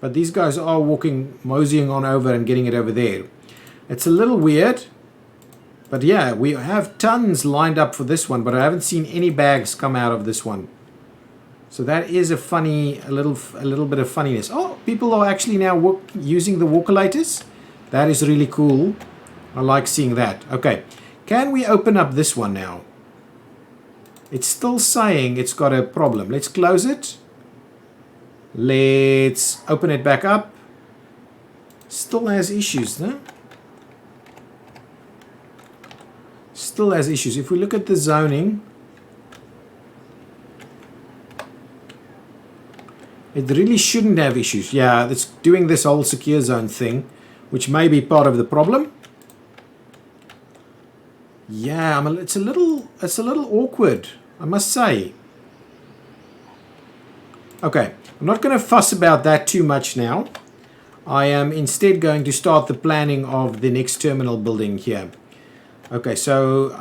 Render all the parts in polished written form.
but these guys are moseying on over and getting it over there. It's a little weird, but yeah, we have tons lined up for this one, but I haven't seen any bags come out of this one. So that is a little bit of funniness. Oh, people are actually now using the walkolators. That is really cool. I like seeing that. Okay, can we open up this one now? It's still saying it's got a problem. Let's close it. Let's open it back up. Still has issues, no? Still has issues. If we look at the zoning, it really shouldn't have issues. Yeah, it's doing this whole secure zone thing, which may be part of the problem. Yeah, it's a little awkward, I must say. Okay, I'm not going to fuss about that too much now. I am instead going to start the planning of the next terminal building here. Okay, so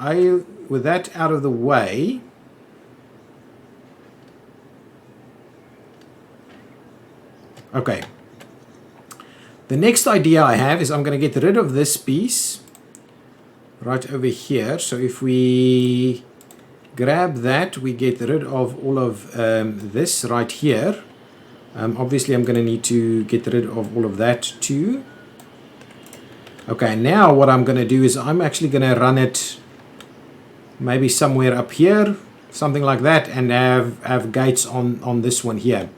with that out of the way, okay, the next idea I have is I'm going to get rid of this piece right over here. So if we grab that, we get rid of all of this right here. Obviously I'm going to need to get rid of all of that too. Okay, now what I'm going to do is I'm actually going to run it maybe somewhere up here, something like that, and have gates on this one here.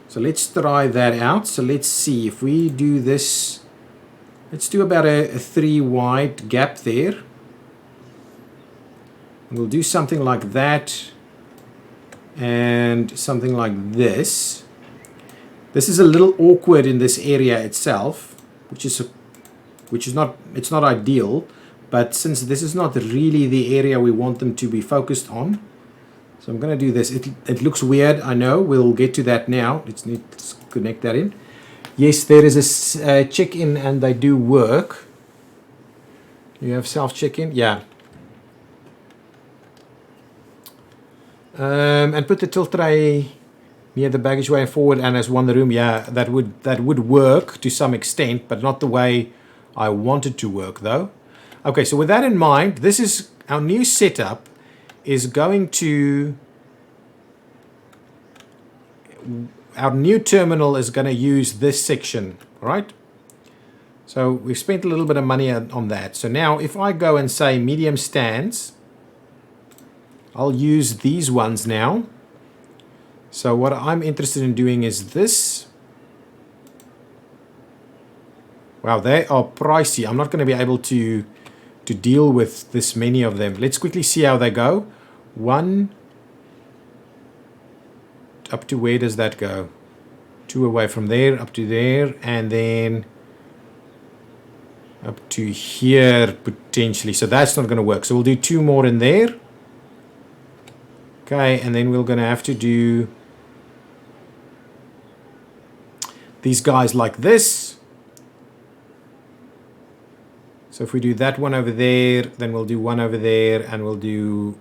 So let's try that out. So let's see if we do this. Let's do about a 3 wide gap there. We'll do something like that and something like this. This is a little awkward in this area itself, which is not, it's not ideal, but since this is not really the area we want them to be focused on, so I'm going to do this. It looks weird, I know. We'll get to that now. Let's connect that in. Yes, there is a check-in and they do work. You have self-check-in? Yeah. And put the tilt tray near the baggage way forward and as one room. Yeah, that would work to some extent, but not the way I want it to work though. Okay, so with that in mind, this is our new setup. Is going to, our new terminal is going to use this section, right? So we've spent a little bit of money on that. So now if I go and say medium stands, I'll use these ones now. So what I'm interested in doing is this. Wow, they are pricey. I'm not going to be able to deal with this many of them. Let's quickly see how they go. One, up to where does that go? 2 away from there, up to there, and then up to here potentially. So that's not going to work. So we'll do 2 more in there. Okay, and then we're going to have to do these guys like this. So if we do that one over there, then we'll do one over there, and we'll do...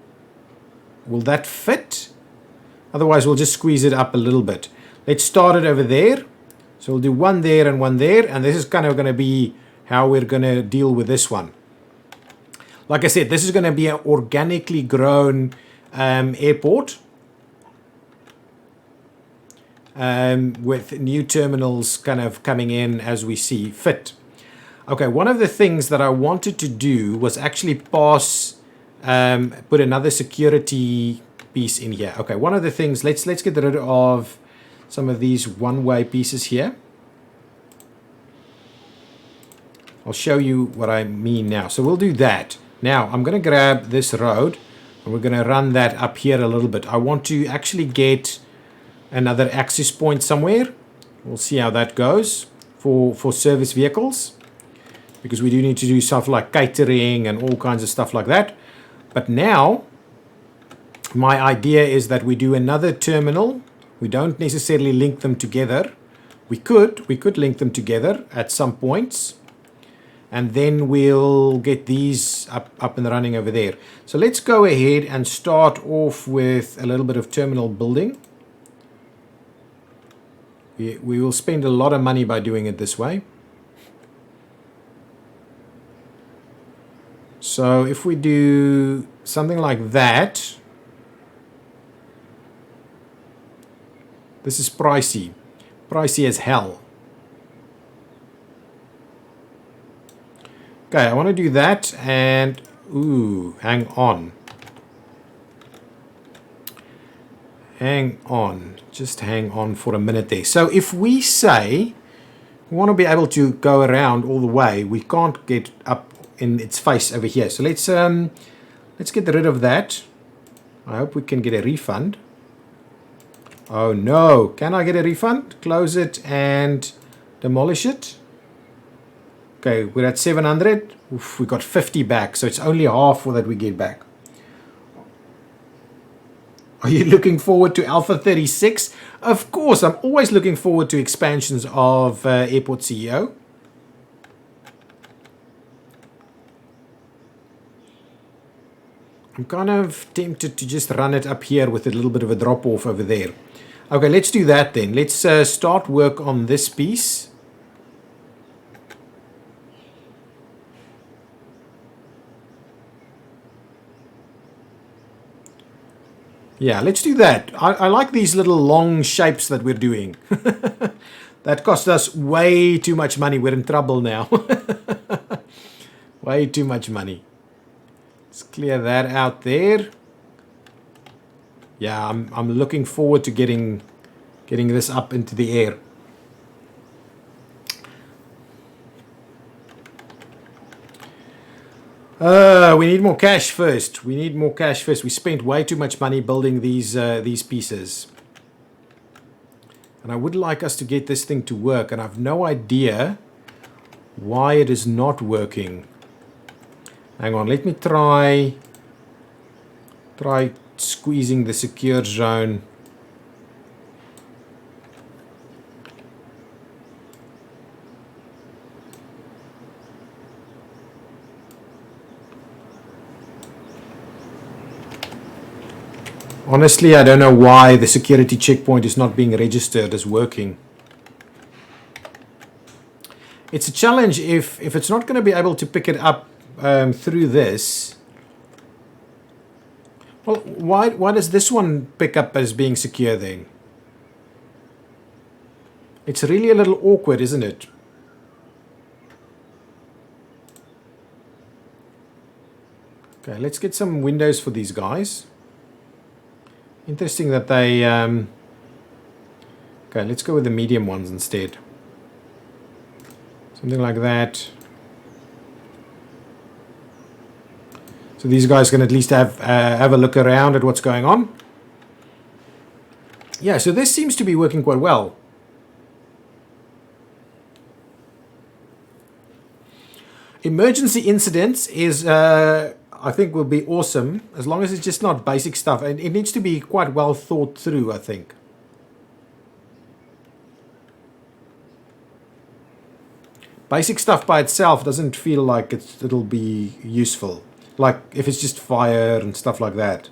Will that fit? Otherwise, we'll just squeeze it up a little bit. Let's start it over there. So we'll do one there and one there, and this is kind of going to be how we're going to deal with this one. Like I said, this is going to be an organically grown airport with new terminals kind of coming in as we see fit. Okay, one of the things that I wanted to do was actually put another security piece in here. Okay, one of the things, let's get rid of some of these one-way pieces here. I'll show you what I mean now. So we'll do that. Now I'm going to grab this road and we're going to run that up here a little bit. I want to actually get another access point somewhere. We'll see how that goes for service vehicles, because we do need to do stuff like catering and all kinds of stuff like that. But now my idea is that we do another terminal. We don't necessarily link them together. We could link them together at some points, and then we'll get these up and running over there. So let's go ahead and start off with a little bit of terminal building. We will spend a lot of money by doing it this way. So if we do something like that, this is pricey. Pricey as hell. Okay, I want to do that, and ooh, hang on. Hang on. Just hang on for a minute there. So if we say we want to be able to go around all the way, we can't get up in its face over here. So let's get rid of that. I hope we can get a refund. Oh no, can I get a refund? Close it and demolish it. Okay, we're at 700. Oof, we got 50 back, so it's only half that we get back. Are you looking forward to Alpha 36? Of course, I'm always looking forward to expansions of Airport CEO. I'm kind of tempted to just run it up here with a little bit of a drop off over there. Okay, let's do that then. Let's start work on this piece. Yeah, let's do that. I like these little long shapes that we're doing. That cost us way too much money. We're in trouble now. Way too much money. Let's clear that out there. Yeah, I'm looking forward to getting this up into the air. We need more cash first. We need more cash first. We spent way too much money building these pieces. And I would like us to get this thing to work, and I have no idea why it is not working. Hang on, let me try squeezing the secure zone. Honestly, I don't know why the security checkpoint is not being registered as working. It's a challenge if it's not going to be able to pick it up through this. Well, why does this one pick up as being secure then? It's really a little awkward, isn't it? Okay, let's get some windows for these guys. Interesting that they... Okay, let's go with the medium ones instead. Something like that. So these guys can at least have a look around at what's going on. Yeah, so this seems to be working quite well. Emergency incidents is... I think will be awesome, as long as it's just not basic stuff. And it needs to be quite well thought through, I think. Basic stuff by itself doesn't feel like it'll be useful. Like if it's just fire and stuff like that.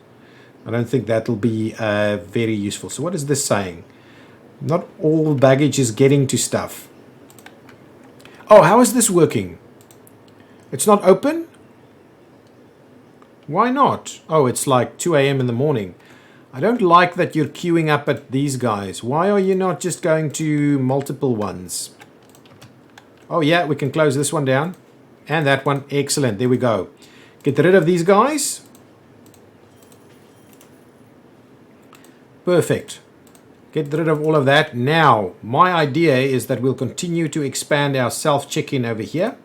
I don't think that'll be very useful. So what is this saying? Not all baggage is getting to stuff. Oh, how is this working? It's not open? Why not? Oh, it's like 2 a.m. in the morning. I don't like that you're queuing up at these guys. Why are you not just going to multiple ones? Oh yeah, we can close this one down. And that one. Excellent. There we go. Get rid of these guys. Perfect. Get rid of all of that. Now, my idea is that we'll continue to expand our self-check-in over here.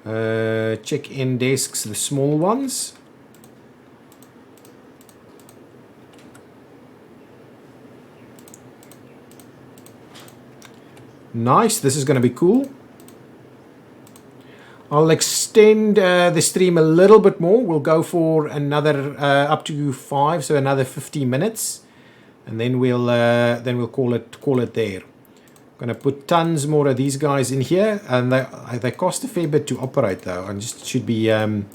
Check-in desks, the small ones. Nice, this is going to be cool. I'll extend the stream a little bit more. We'll go for another up to 5, so another 15 minutes, and then we'll call it there. Going to put tons more of these guys in here, and they cost a fair bit to operate though, and just should be a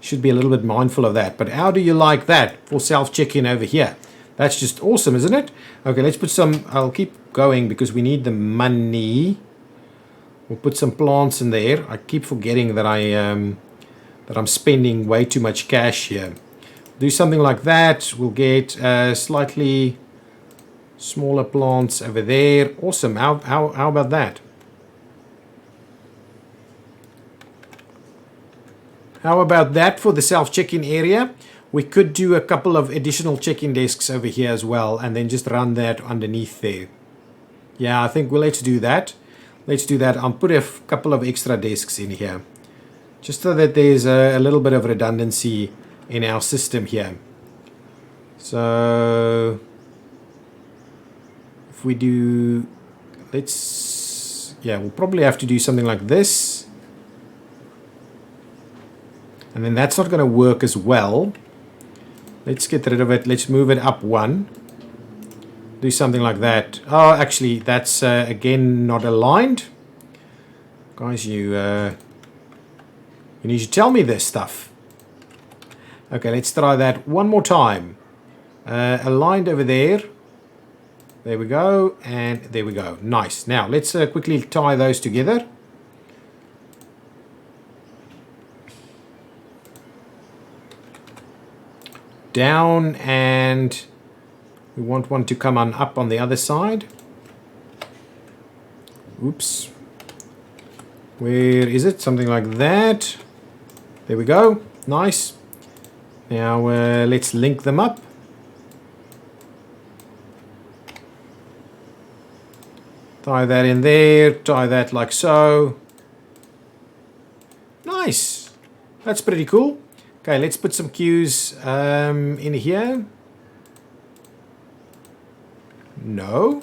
little bit mindful of that. But how do you like that for self check-in over here? That's just awesome, isn't it? Okay, let's put some. I'll keep going because we need the money. We'll put some plants in there. I keep forgetting that I'm spending way too much cash here. Do something like that. We'll get slightly smaller plants over there. Awesome. How about that? How about that for the self-check-in area? We could do a couple of additional check-in desks over here as well, and then just run that underneath there. Yeah, I think, well, let's do that. Let's do that. I'll put a couple of extra desks in here, just so that there's a little bit of redundancy in our system here. So if we do, we'll probably have to do something like this. And then that's not going to work as well. Let's get rid of it. Let's move it up one. Do something like that. Oh, actually, that's again not aligned. Guys, you need to tell me this stuff. Okay, let's try that one more time. Aligned over there. There we go. And there we go. Nice. Now, let's quickly tie those together. Down, and we want one to come on up on the other side. Oops. Where is it? Something like that. There we go. Nice. Now let's link them up. Tie that in there. Tie that like so. Nice. That's pretty cool. Okay, let's put some cues in here. No.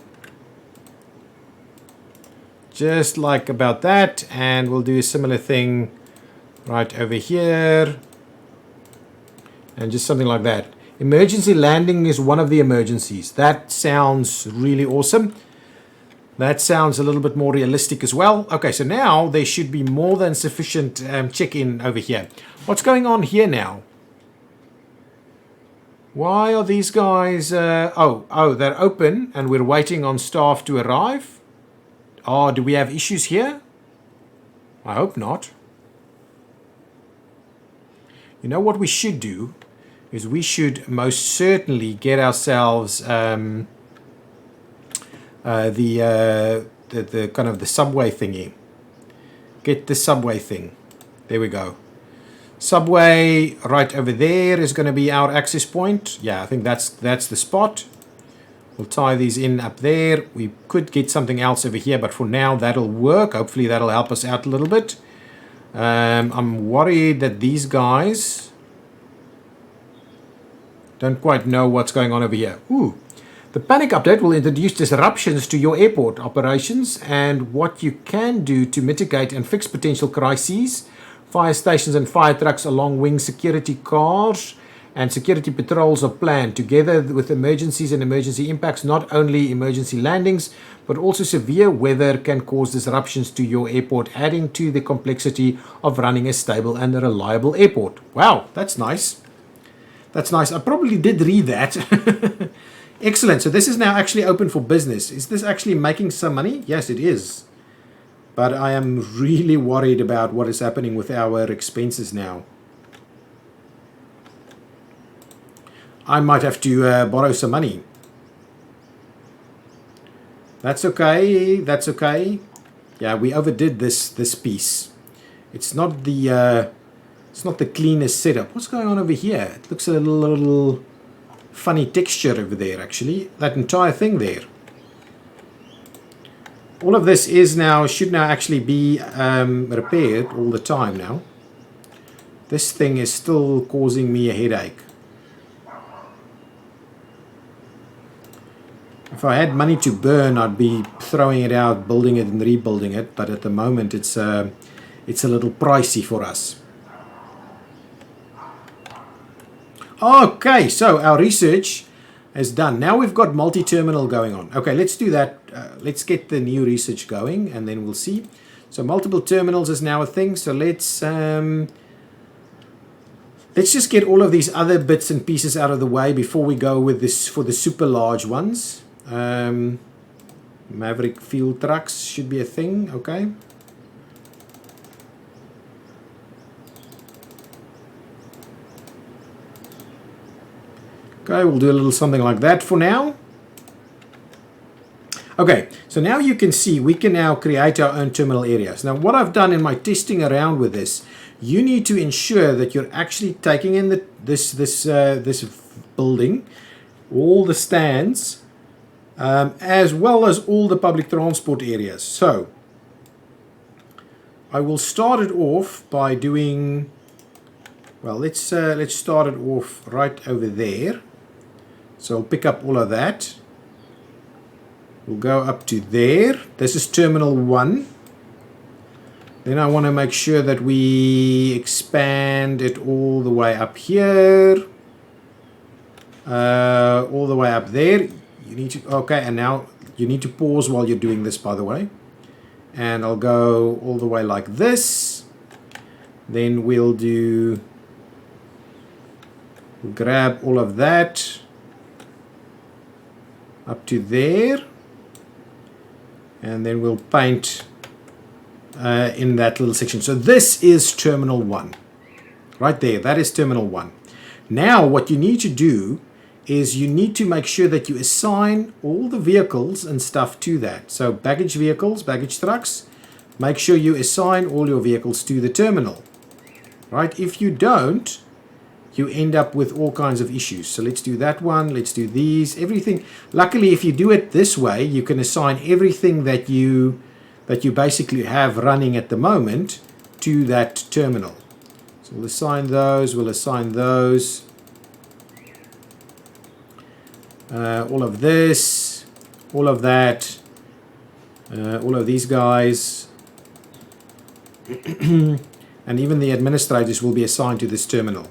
Just like about that, and we'll do a similar thing right over here. And just something like that. Emergency landing is one of the emergencies. That sounds really awesome. That sounds a little bit more realistic as well. Okay, so now there should be more than sufficient check-in over here. What's going on here now? Why are these guys... oh, they're open and we're waiting on staff to arrive. Oh, do we have issues here? I hope not. You know what we should do? Is we should most certainly get ourselves... the kind of the subway thingy. Get the subway thing. There we go. Subway right over there is going to be our access point. Yeah, I think that's the spot. We'll tie these in up there. We could get something else over here, but for now that'll work. Hopefully that'll help us out a little bit. I'm worried that these guys don't quite know what's going on over here. Ooh. The panic update will introduce disruptions to your airport operations and what you can do to mitigate and fix potential crises. Fire stations and fire trucks along wing security cars and security patrols are planned together with emergencies and emergency impacts. Not only emergency landings, but also severe weather can cause disruptions to your airport, adding to the complexity of running a stable and a reliable airport. Wow, that's nice. That's nice. I probably did read that. Excellent. So this is now actually open for business. Is this actually making some money? Yes, it is. But I am really worried about what is happening with our expenses now. I might have to borrow some money. That's okay. That's okay. Yeah, we overdid this piece. It's not the cleanest setup. What's going on over here? It looks a little funny texture over there, actually. That entire thing there. All of this should now actually be repaired all the time now. This thing is still causing me a headache. If I had money to burn, I'd be throwing it out, building it and rebuilding it. But at the moment, it's a little pricey for us. Okay, so our research is done. Now we've got multi-terminal going on. Okay, let's do that. Let's get the new research going and then we'll see. So multiple terminals is now a thing. So let's just get all of these other bits and pieces out of the way before we go with this for the super large ones. Maverick field trucks should be a thing. Okay. Okay, we'll do a little something like that for now. Okay, so now you can see we can now create our own terminal areas. Now what I've done in my testing around with this, you need to ensure that you're actually taking in this building, all the stands, as well as all the public transport areas. So I will start it off by doing, well, let's start it off right over there. So I'll pick up all of that. We'll go up to there. This is terminal 1. Then I want to make sure that we expand it all the way up here. All the way up there. You need to, okay, and now you need to pause while you're doing this, by the way. And I'll go all the way like this. Then we'll grab all of that up to there. And then we'll paint in that little section. So this is terminal 1. Right there, that is terminal 1. Now what you need to do is you need to make sure that you assign all the vehicles and stuff to that. So baggage vehicles, baggage trucks, make sure you assign all your vehicles to the terminal. Right? If you don't, you end up with all kinds of issues. So let's do that one. Let's do these. Everything. Luckily, if you do it this way, you can assign everything that you basically have running at the moment to that terminal. So we'll assign those. We'll assign those. All of this. All of that. All of these guys. And even the administrators will be assigned to this terminal.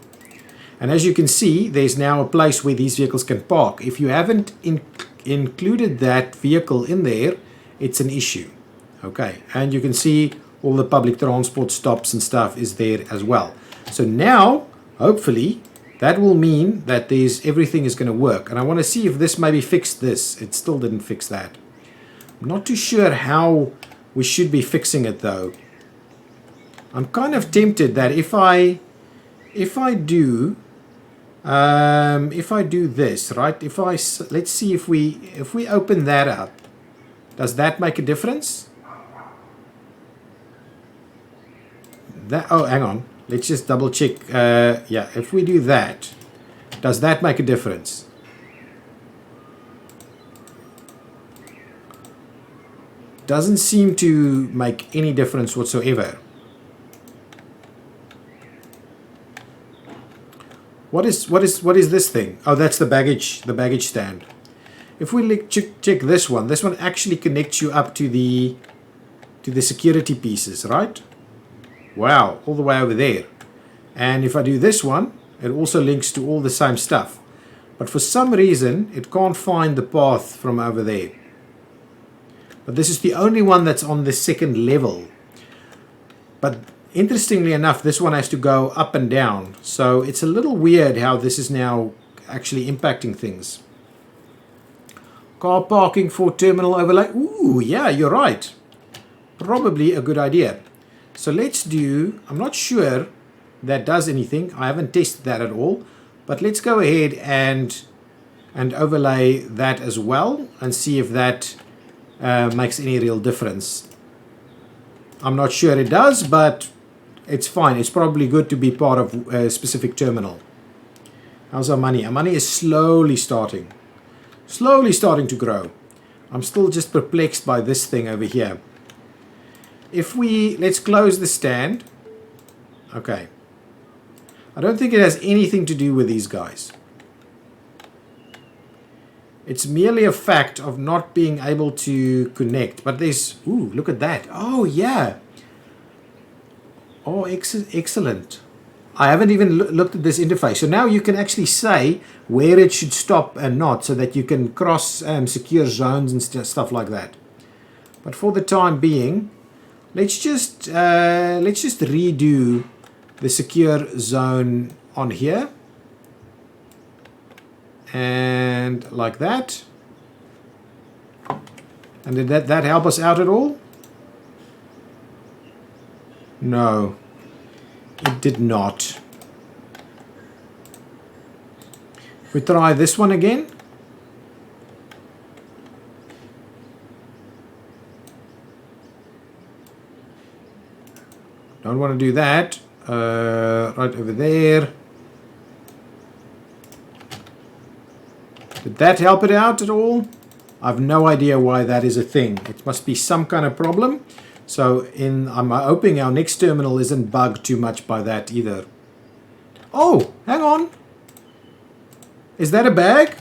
And as you can see, there's now a place where these vehicles can park. If you haven't included that vehicle in there, it's an issue. Okay, and you can see all the public transport stops and stuff is there as well. So now, hopefully, that will mean that everything is going to work. And I want to see if this maybe fixed this. It still didn't fix that. I'm not too sure how we should be fixing it though. I'm kind of tempted that if I do this, right? Let's see if we open that up, does that make a difference? Oh, hang on. Let's just double check. Yeah, if we do that, does that make a difference? Doesn't seem to make any difference whatsoever. What is this thing? Oh, that's the baggage stand. If we check this one actually connects you up to the security pieces, right? Wow, all the way over there. And if I do this one, it also links to all the same stuff. But for some reason, it can't find the path from over there. But this is the only one that's on the second level. But interestingly enough, this one has to go up and down. So it's a little weird how this is now actually impacting things. Car parking for terminal overlay. Ooh, yeah, you're right. Probably a good idea. So let's do, I'm not sure that does anything. I haven't tested that at all. But let's go ahead and overlay that as well and see if that makes any real difference. I'm not sure it does, but it's fine. It's probably good to be part of a specific terminal. How's our money? Our money is slowly starting to grow. I'm still just perplexed by this thing over here. Let's close the stand. Okay. I don't think it has anything to do with these guys. It's merely a fact of not being able to connect. But there's, ooh, look at that. Oh, yeah. Oh, excellent. I haven't even looked at this interface. So now you can actually say where it should stop and not, so that you can cross secure zones and stuff like that. But for the time being, let's just redo the secure zone on here. And like that. And did that help us out at all? No, it did not. If we try this one again. Don't want to do that. Right over there. Did that help it out at all? I've no idea why that is a thing. It must be some kind of problem. So I'm hoping our next terminal isn't bugged too much by that either. Oh, hang on. Is that a bag?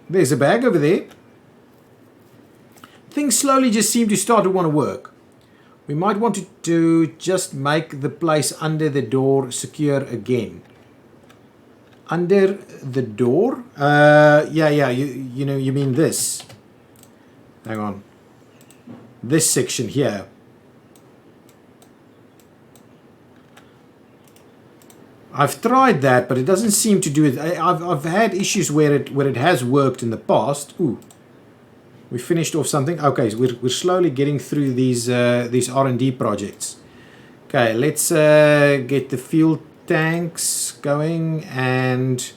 There's a bag over there. Things slowly just seem to start to want to work. We might want to just make the place under the door secure again. Under the door? Yeah, you know, you mean this. Hang on. This section here. I've tried that, but it doesn't seem to do it. I've had issues where it has worked in the past. Ooh. We finished off something. Okay, so we're slowly getting through these R&D projects. Okay, let's get the fuel tanks going, and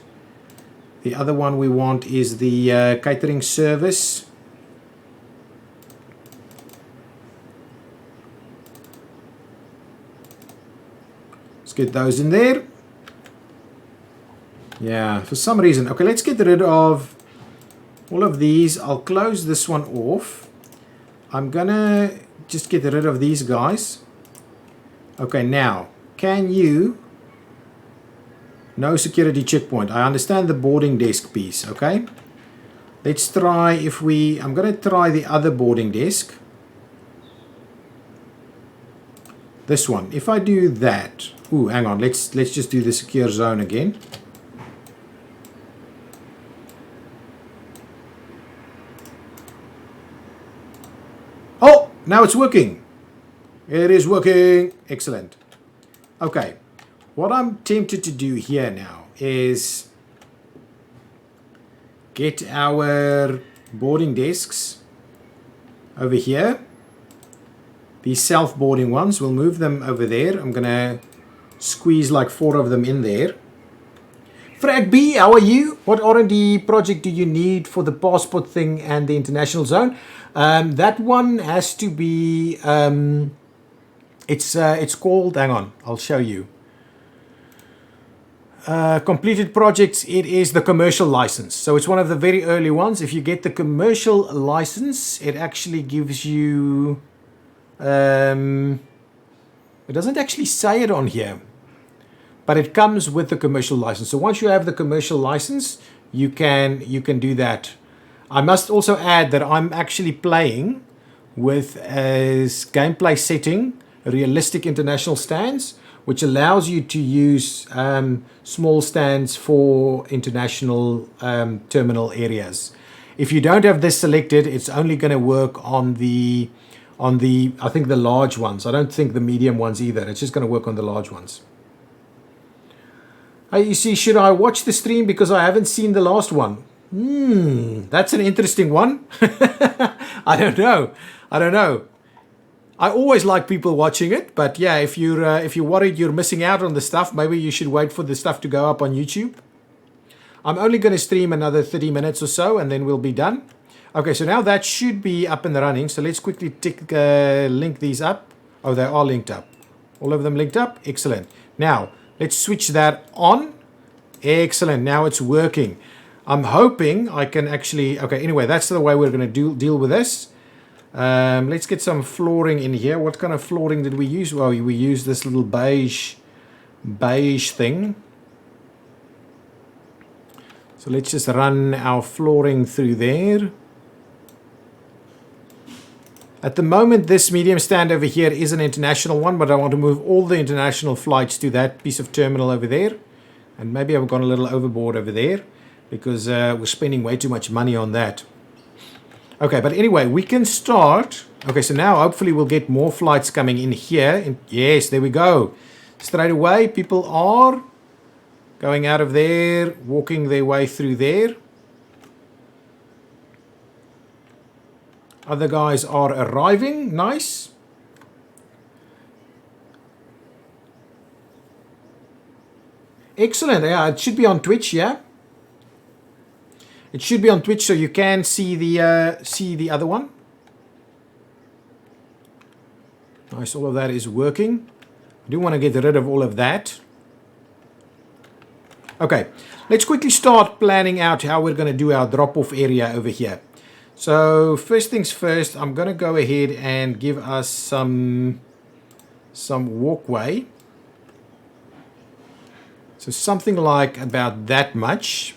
the other one we want is the catering service. Let's get those in there. Yeah, for some reason. Okay, let's get rid of all of these. I'll close this one off. I'm gonna just get rid of these guys. Okay, now, can you... No security checkpoint. I understand the boarding desk piece, okay? Let's try if we... I'm gonna try the other boarding desk. This one. If I do that... Ooh, hang on. Let's just do the secure zone again. Oh, now it's working. It is working. Excellent. Okay. What I'm tempted to do here now is get our boarding desks over here. These self-boarding ones, we'll move them over there. I'm going to squeeze like 4 of them in there. Frag B, how are you? What R&D project do you need for the passport thing and the international zone? That one has to be, it's called, hang on, I'll show you. Completed projects, it is the commercial license. So it's one of the very early ones. If you get the commercial license, it actually gives you, it doesn't actually say it on here, but it comes with the commercial license. So once you have the commercial license, you can do that. I must also add that I'm actually playing with a gameplay setting, realistic international stands, which allows you to use small stands for international terminal areas. If you don't have this selected, it's only going to work on the I think the large ones. I don't think the medium ones either. It's just going to work on the large ones. You see, should I watch the stream because I haven't seen the last one? That's an interesting one. I don't know. I always like people watching it, but yeah, if you're worried you're missing out on the stuff, maybe you should wait for the stuff to go up on YouTube. I'm only going to stream another 30 minutes or so, and then we'll be done. Okay, so now that should be up and running. So let's quickly link these up. Oh, they are linked up. All of them linked up. Excellent. Now let's switch that on. Excellent. Now it's working. I'm hoping I can actually... Okay, anyway, that's the way we're going to deal with this. Let's get some flooring in here. What kind of flooring did we use? Well, we used this little beige thing. So let's just run our flooring through there. At the moment, this medium stand over here is an international one, but I want to move all the international flights to that piece of terminal over there. And maybe I've gone a little overboard over there because we're spending way too much money on that. Okay, but anyway, we can start. Okay, so now hopefully we'll get more flights coming in here. Yes, there we go. Straight away, people are going out of there, walking their way through there. Other guys are arriving. Nice. Excellent. Yeah, it should be on Twitch, yeah. It should be on Twitch so you can see the other one. Nice, all of that is working. I do want to get rid of all of that. Okay, let's quickly start planning out how we're going to do our drop-off area over here. So first things first, I'm going to go ahead and give us some walkway. So something like about that much.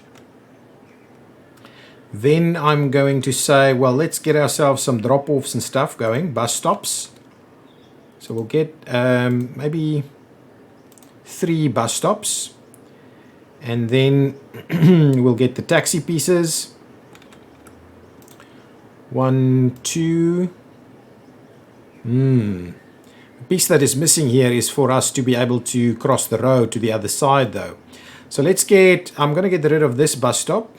Then I'm going to say, well, let's get ourselves some drop-offs and stuff going, bus stops. So we'll get maybe 3 bus stops. And then we'll get the taxi pieces. 1, 2. The piece that is missing here is for us to be able to cross the road to the other side though. So I'm going to get rid of this bus stop.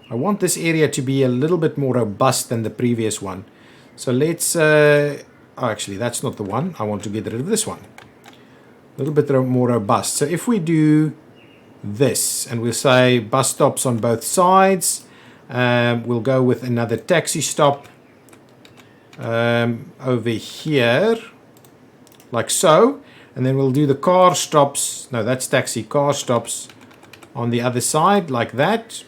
I want this area to be a little bit more robust than the previous one. So let's, actually that's not the one. I want to get rid of this one. A little bit more robust. So if we do this and we'll say bus stops on both sides, we'll go with another taxi stop over here, like so. And then we'll do the car stops. No, that's taxi. Car stops on the other side, like that.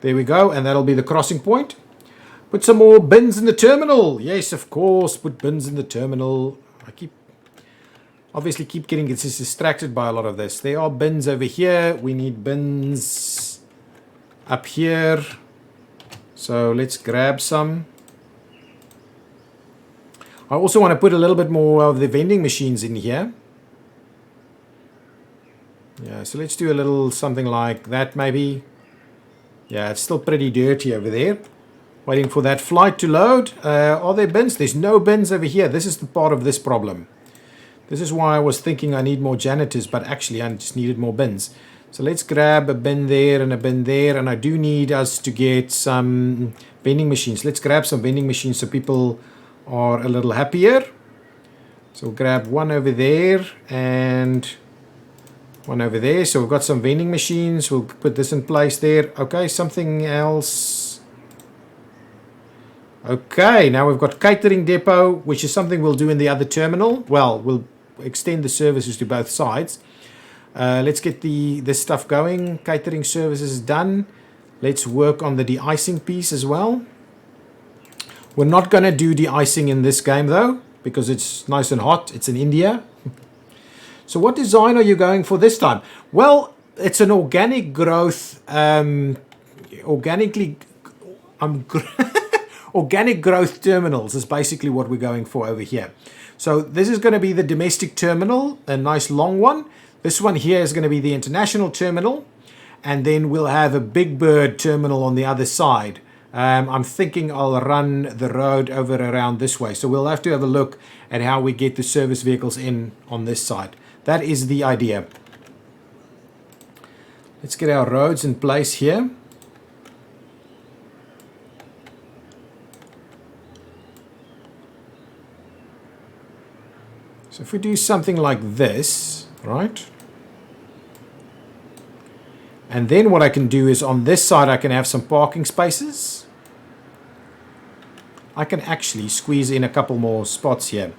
There we go, and that'll be the crossing point. Put some more bins in the terminal. Yes, of course, put bins in the terminal. I obviously keep getting distracted by a lot of this. There are bins over here. We need bins up here. So let's grab some. I also want to put a little bit more of the vending machines in here. Yeah, so let's do a little something like that maybe. Yeah, it's still pretty dirty over there. Waiting for that flight to load. Are there bins? There's no bins over here. This is the part of this problem. This is why I was thinking I need more janitors, but actually I just needed more bins. So let's grab a bin there and a bin there. And I do need us to get some vending machines. Let's grab some vending machines so people are a little happier. So we'll grab one over there and one over there. So we've got some vending machines. We'll put this in place there. Okay, something else. Okay, now we've got catering depot, which is something we'll do in the other terminal. Well, we'll extend the services to both sides. Let's get this stuff going. Catering services done. Let's work on the de-icing piece as well. We're not going to do de-icing in this game though, because it's nice and hot. It's in India. So what design are you going for this time? Well, it's an organic growth, organic growth terminals is basically what we're going for over here. So this is going to be the domestic terminal, a nice long one. This one here is going to be the international terminal. And then we'll have a big bird terminal on the other side. I'm thinking I'll run the road over around this way. So we'll have to have a look at how we get the service vehicles in on this side. That is the idea. Let's get our roads in place here. So if we do something like this, right? And then what I can do is on this side I can have some parking spaces. I can actually squeeze in a couple more spots here.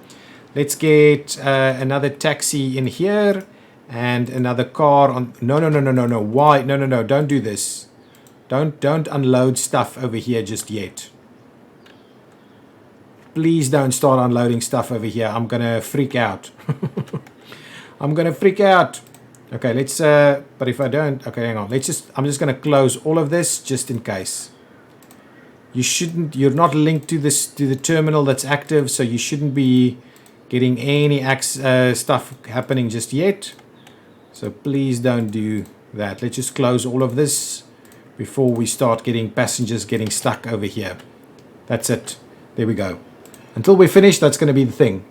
Let's get another taxi in here and another car on. No. Why? No. Don't do this. Don't unload stuff over here just yet. Please don't start unloading stuff over here. I'm gonna freak out. I'm gonna freak out. Okay, let's. But if I don't, okay, hang on. I'm just gonna close all of this just in case. You're not linked to the terminal that's active, so you shouldn't be getting any stuff happening just yet. So please don't do that. Let's just close all of this before we start getting passengers getting stuck over here. That's it. There we go. Until we're finished, that's going to be the thing.